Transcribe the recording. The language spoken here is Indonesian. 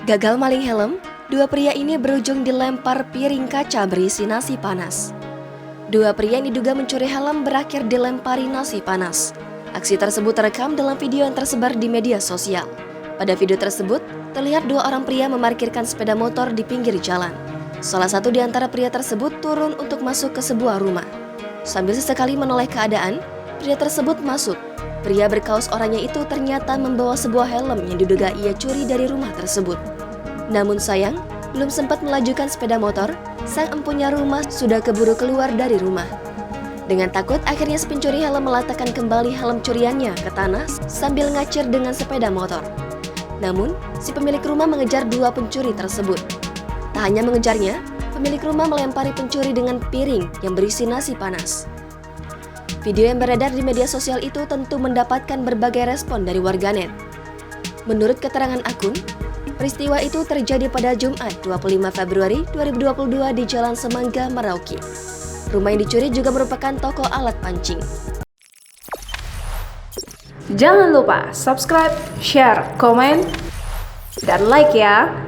Gagal maling helm, dua pria ini berujung dilempar piring kaca berisi nasi panas. Dua pria yang diduga mencuri helm berakhir dilempari nasi panas. Aksi tersebut terekam dalam video yang tersebar di media sosial. Pada video tersebut, terlihat dua orang pria memarkirkan sepeda motor di pinggir jalan. Salah satu di antara pria tersebut turun untuk masuk ke sebuah rumah. Sambil sesekali menoleh keadaan, pria tersebut masuk. Pria berkaos oranye itu ternyata membawa sebuah helm yang diduga ia curi dari rumah tersebut. Namun sayang, belum sempat melajukan sepeda motor, sang empunya rumah sudah keburu keluar dari rumah. Dengan takut, akhirnya si pencuri helm meletakkan kembali helm curiannya ke tanah sambil ngacir dengan sepeda motor. Namun, si pemilik rumah mengejar dua pencuri tersebut. Tak hanya mengejarnya, pemilik rumah melempari pencuri dengan piring yang berisi nasi panas. Video yang beredar di media sosial itu tentu mendapatkan berbagai respon dari warganet. Menurut keterangan akun, peristiwa itu terjadi pada Jumat 25 Februari 2022 di Jalan Semangga, Merauke. Rumah yang dicuri juga merupakan toko alat pancing. Jangan lupa subscribe, share, komen, dan like ya!